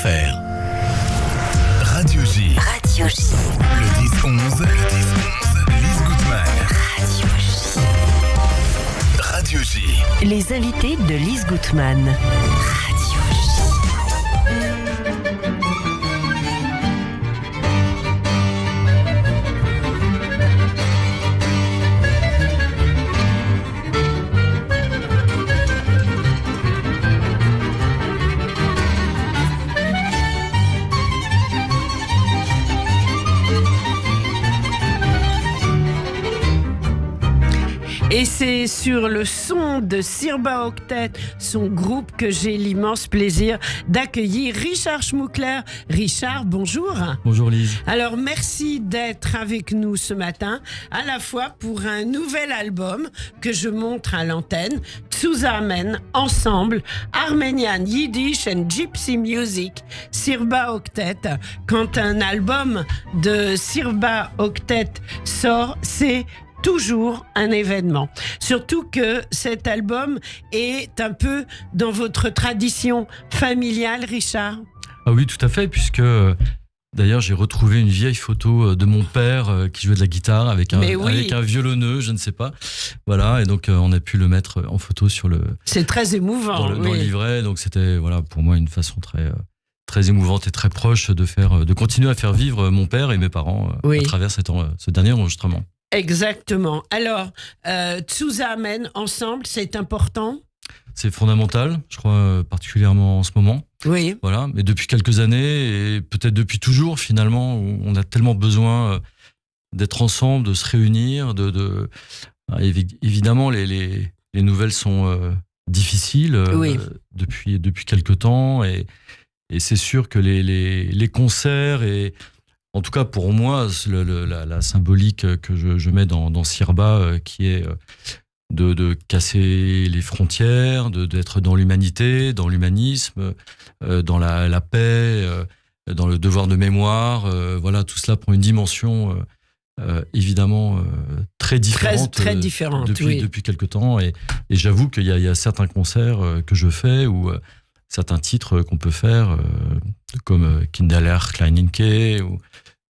Radio-J. Radio-J. Le 10-11. Lise Gutmann. Radio-J. Les invités de Lise Gutmann. Et c'est sur le son de Sirba Octet, son groupe, que j'ai l'immense plaisir d'accueillir Richard Schmuckler. Richard, bonjour. Bonjour Lise. Alors merci d'être avec nous ce matin, à la fois pour un nouvel album que je montre à l'antenne, Zusammen, ensemble, Armenian, Yiddish and Gypsy Music, Sirba Octet. Quand un album de Sirba Octet sort, c'est toujours un événement. Surtout que cet album est un peu dans votre tradition familiale, Richard. Ah oui, tout à fait, puisque d'ailleurs j'ai retrouvé une vieille photo de mon père qui jouait de la guitare avec un violonneux, je ne sais pas. Voilà, et donc on a pu le mettre en photo sur le... C'est très émouvant. Dans le livret, donc c'était pour moi une façon très émouvante et très proche de continuer à faire vivre mon père et mes parents à travers ce dernier enregistrement. Exactement. Alors, Zusammen, ensemble, c'est important ? C'est fondamental, je crois, particulièrement en ce moment. Oui. Voilà, mais depuis quelques années, et peut-être depuis toujours, finalement, où on a tellement besoin d'être ensemble, de se réunir. Évidemment, les nouvelles sont difficiles depuis quelques temps, et c'est sûr que les concerts et... En tout cas, pour moi, la symbolique que je mets dans Sirba, qui est de casser les frontières, d'être dans l'humanité, dans l'humanisme, dans la paix, dans le devoir de mémoire. Voilà, tout cela prend une dimension évidemment très différente, très différente depuis quelques temps. Et j'avoue qu'il y a certains concerts que je fais où... certains titres qu'on peut faire, comme Kinderler, Kleininke, ou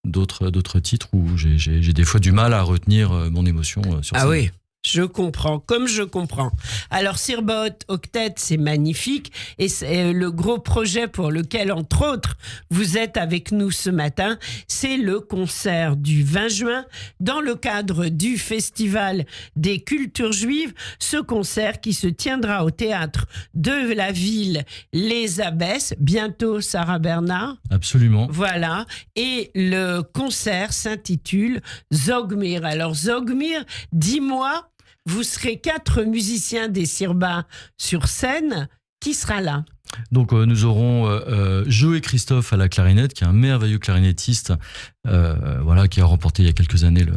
d'autres titres où j'ai des fois du mal à retenir mon émotion sur scène. Ah oui, je comprends, comme je comprends. Alors, Sirba Octet, c'est magnifique, et c'est le gros projet pour lequel, entre autres, vous êtes avec nous ce matin, c'est le concert du 20 juin, dans le cadre du Festival des cultures juives, ce concert qui se tiendra au théâtre de la ville Les Abbesses, bientôt Sarah Bernard. Absolument. Voilà, et le concert s'intitule Zogmir. Alors Zogmir, dis-moi, vous serez 4 musiciens des Sirba sur scène. Qui sera là ? Donc nous aurons Joe Christophe à la clarinette, qui est un merveilleux clarinettiste, qui a remporté il y a quelques années le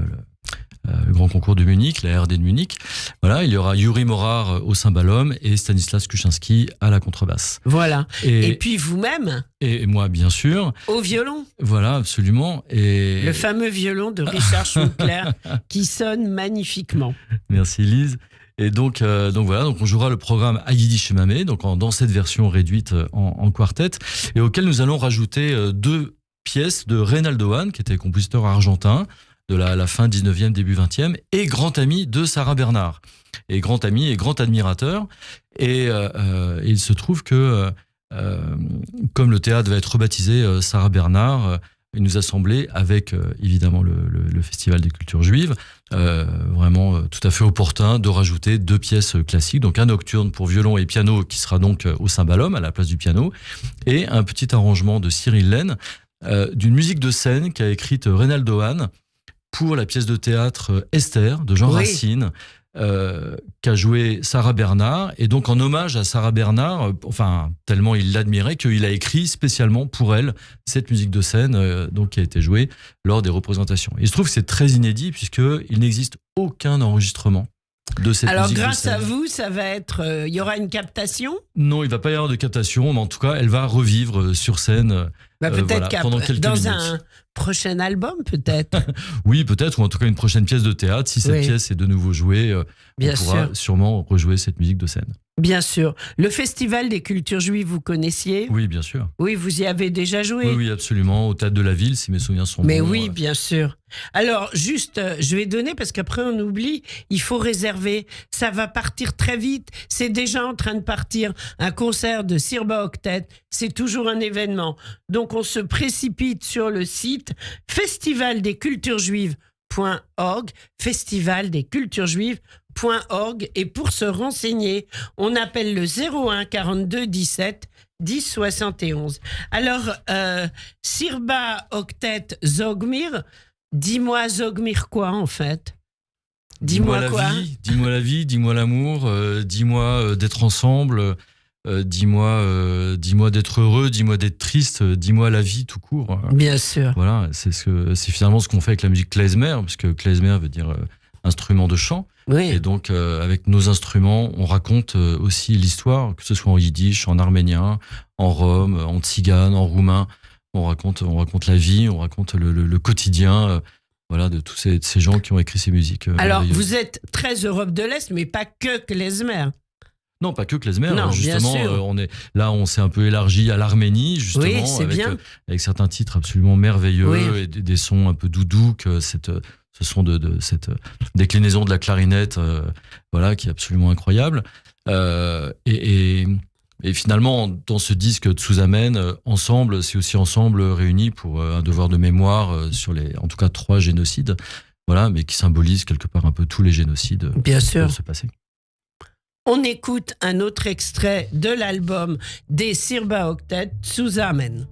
grand concours de Munich, la RD de Munich. Voilà, il y aura Yuri Morar au cymbalum et Stanislas Kuchinski à la contrebasse. Voilà. Et puis vous-même ? Et moi, bien sûr. Au violon ? Voilà, absolument. Et le fameux violon de Richard Schmuckler qui sonne magnifiquement. Merci Lise. Et donc on jouera le programme à Yiddish Shemameh, donc dans cette version réduite en quartet, et auquel nous allons rajouter 2 pièces de Reynaldo Hahn, qui était compositeur argentin de la fin 19e, début 20e, et grand ami de Sarah Bernard. Et grand ami et grand admirateur. Et il se trouve que, comme le théâtre va être rebaptisé Sarah Bernard, il nous a semblé, avec évidemment le Festival des cultures juives, vraiment tout à fait opportun de rajouter 2 pièces classiques, donc un nocturne pour violon et piano qui sera donc au cymbalum à la place du piano, et un petit arrangement de Cyril Lehn, d'une musique de scène qu'a écrite Reynaldo Hahn pour la pièce de théâtre Esther de Jean Racine, qu'a joué Sarah Bernard, et donc en hommage à Sarah Bernard, tellement il l'admirait qu'il a écrit spécialement pour elle cette musique de scène qui a été jouée lors des représentations. Il se trouve que c'est très inédit puisqu'il n'existe aucun enregistrement de cette musique de scène. Alors grâce à vous, ça va être, il y aura une captation ? Non, il ne va pas y avoir de captation, mais en tout cas, elle va revivre sur scène peut-être pendant quelques dans minutes. Un prochain album, peut-être. Oui, peut-être, ou en tout cas une prochaine pièce de théâtre. Si cette pièce est de nouveau jouée, on pourra sûrement rejouer cette musique de scène. Bien sûr. Le Festival des cultures juives, vous connaissiez ? Oui, bien sûr. Oui, vous y avez déjà joué ? Oui, oui, absolument. Au Théâtre de la Ville, si mes souvenirs sont Mais bons. oui, bien sûr. Alors, juste, je vais donner, parce qu'après on oublie, il faut réserver. Ça va partir très vite. C'est déjà en train de partir. Un concert de Sirba Octet, c'est toujours un événement. Donc, on se précipite sur le site festivaldesculturesjuives.org, festivaldesculturesjuives.org, et pour se renseigner, on appelle le 01 42 17 10 71. Alors, Sirba Octet Zogmir, dis-moi Zogmir quoi en fait ? Dis-moi quoi ? Dis-moi la vie, dis-moi l'amour, dis-moi d'être ensemble, dis-moi d'être heureux, dis-moi d'être triste, dis-moi la vie tout court. Bien sûr. Voilà, c'est finalement ce qu'on fait avec la musique klezmer, puisque klezmer veut dire instrument de chant. Oui. Et donc, avec nos instruments, on raconte aussi l'histoire, que ce soit en yiddish, en arménien, en rom, en tzigane, en roumain. On raconte la vie, on raconte le quotidien voilà, de tous ces gens qui ont écrit ces musiques. Alors, vous êtes très Europe de l'Est, mais pas que klezmer. Non, pas que klezmer. Non, justement, bien sûr. on s'est un peu élargi à l'Arménie, justement, Oui, c'est bien. Avec certains titres absolument merveilleux, Oui. et des sons un peu doudouks, ce sont de cette déclinaison de la clarinette, voilà, qui est absolument incroyable. Et finalement, dans ce disque Tsuzamen, ensemble, c'est aussi ensemble réunis pour un devoir de mémoire sur en tout cas 3 génocides, voilà, mais qui symbolisent quelque part un peu tous les génocides Bien qui sûr. peuvent se passer. On écoute un autre extrait de l'album des Sirba Octet, Tsuzamen.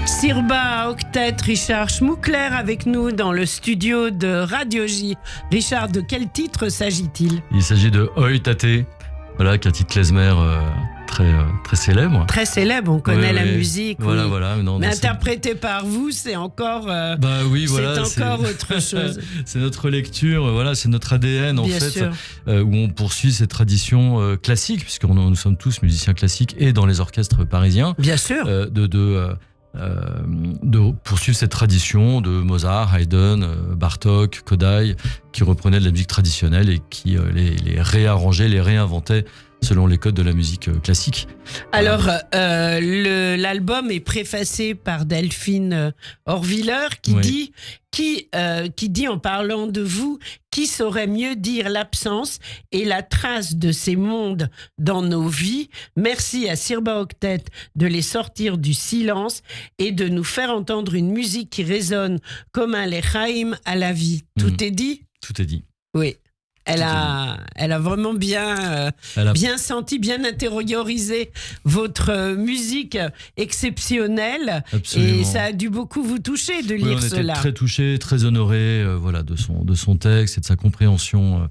Sirba Octet, Richard Schmuckler avec nous dans le studio de Radio J. Richard, de quel titre s'agit-il ? Il s'agit de Oi Tate, voilà, qui est un titre klezmer très célèbre. Très célèbre, on connaît la musique. Voilà, oui. voilà. Mais interprété par vous, c'est encore, bah oui, voilà, c'est encore autre chose. C'est notre lecture, voilà, c'est notre ADN en Bien fait, sûr. Où on poursuit cette tradition classique, puisque nous sommes tous musiciens classiques et dans les orchestres parisiens. Bien sûr. De poursuivre cette tradition de Mozart, Haydn, Bartók, Kodály, qui reprenaient de la musique traditionnelle et qui les réarrangeaient, les réinventaient selon les codes de la musique classique. Alors, l'album est préfacé par Delphine Horviller qui dit en parlant de vous, qui saurait mieux dire l'absence et la trace de ces mondes dans nos vies. Merci à Sirba Octet de les sortir du silence et de nous faire entendre une musique qui résonne comme un lechaim à la vie. Tout est dit ? Tout est dit. Oui. Elle a vraiment bien senti, bien intériorisé votre musique exceptionnelle. Absolument. Et ça a dû beaucoup vous toucher de lire cela. On était très touchés, très honorés voilà, de son texte et de sa compréhension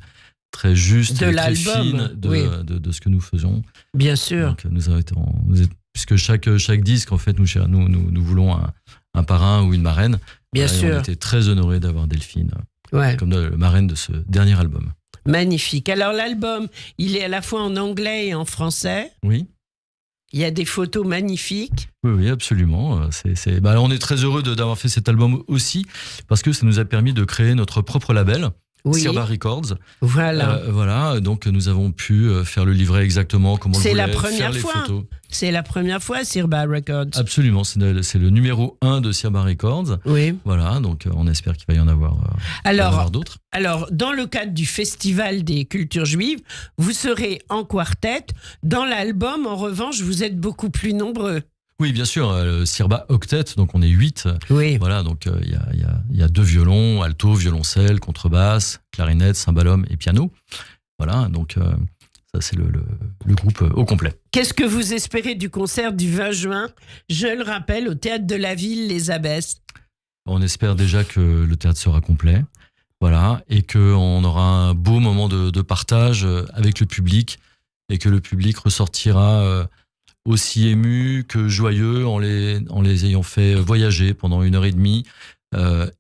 très juste de et l'album, très fine de ce que nous faisons. Bien sûr. Donc, puisque chaque disque, en fait, nous voulons un parrain ou une marraine. Bien Voilà, et sûr. on était très honorés d'avoir Delphine Ouais. comme marraine de ce dernier album. Magnifique. Alors l'album, il est à la fois en anglais et en français. Oui. Il y a des photos magnifiques. Oui, absolument. Alors, on est très heureux d'avoir fait cet album aussi parce que ça nous a permis de créer notre propre label, Oui. Sirba Records. Voilà. Voilà, donc nous avons pu faire le livret exactement comme on le C'est voulait, la première faire les fois. photos. C'est la première fois, Sirba Records. Absolument, c'est le numéro 1 de Sirba Records. Oui. Voilà, donc on espère qu'il va y en avoir, d'autres. Alors, dans le cadre du Festival des cultures juives, vous serez en quartet. Dans l'album, en revanche, vous êtes beaucoup plus nombreux. Oui, bien sûr, Sirba Octet, donc on est 8. Oui. Voilà, donc il y a 2 violons, alto, violoncelle, contrebasse, clarinette, cymbalum et piano. Voilà, donc ça c'est le groupe au complet. Qu'est-ce que vous espérez du concert du 20 juin? Je le rappelle, au Théâtre de la Ville, Les Abbesses. On espère déjà que le théâtre sera complet, voilà, et qu'on aura un beau moment de partage avec le public, et que le public ressortira aussi ému que joyeux en les ayant fait voyager pendant 1h30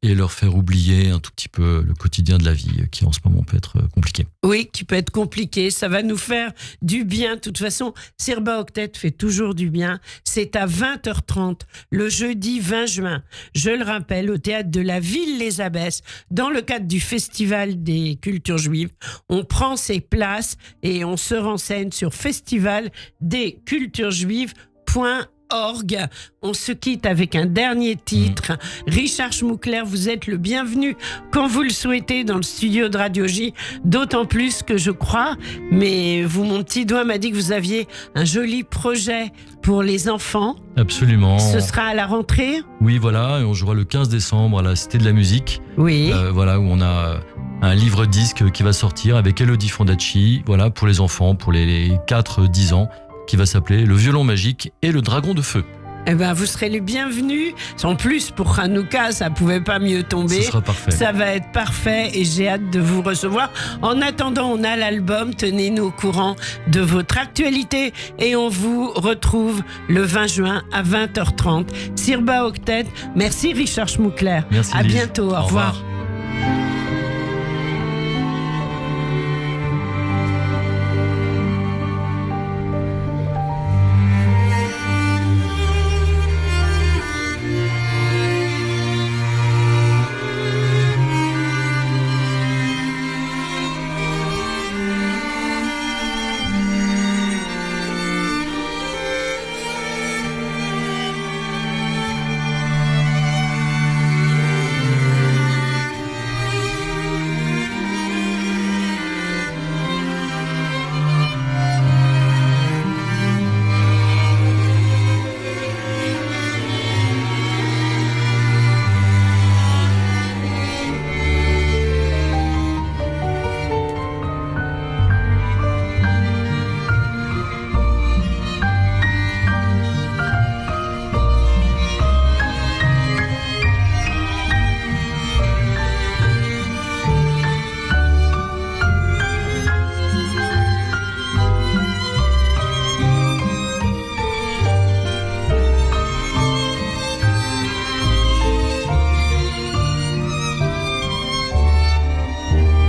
et leur faire oublier un tout petit peu le quotidien de la vie qui en ce moment peut être compliqué. Oui, qui peut être compliqué. Ça va nous faire du bien. De toute façon, Sirba Octet fait toujours du bien. C'est à 20h30, le jeudi 20 juin. Je le rappelle, au Théâtre de la Ville Les Abbesses, dans le cadre du Festival des cultures juives. On prend ses places et on se renseigne sur festivaldesculturesjuives.org. On se quitte avec un dernier titre. Richard Schmuckler, vous êtes le bienvenu quand vous le souhaitez dans le studio de Radio J. D'autant plus que je crois, mais mon petit doigt m'a dit que vous aviez un joli projet pour les enfants. Absolument. Ce sera à la rentrée? Oui, voilà, et on jouera le 15 décembre à la Cité de la Musique. Oui. Voilà, où on a un livre-disque qui va sortir avec Elodie Fondacci, voilà, pour les enfants, pour les 4-10 ans, qui va s'appeler Le violon magique et le dragon de feu. Eh ben, vous serez les bienvenus. En plus, pour Hanouka, ça pouvait pas mieux tomber. Ce sera parfait. Ça va être parfait et j'ai hâte de vous recevoir. En attendant, on a l'album. Tenez-nous au courant de votre actualité et on vous retrouve le 20 juin à 20h30. Sirba Octet. Merci Richard Schmuckler. Merci À Lise. bientôt. Au revoir.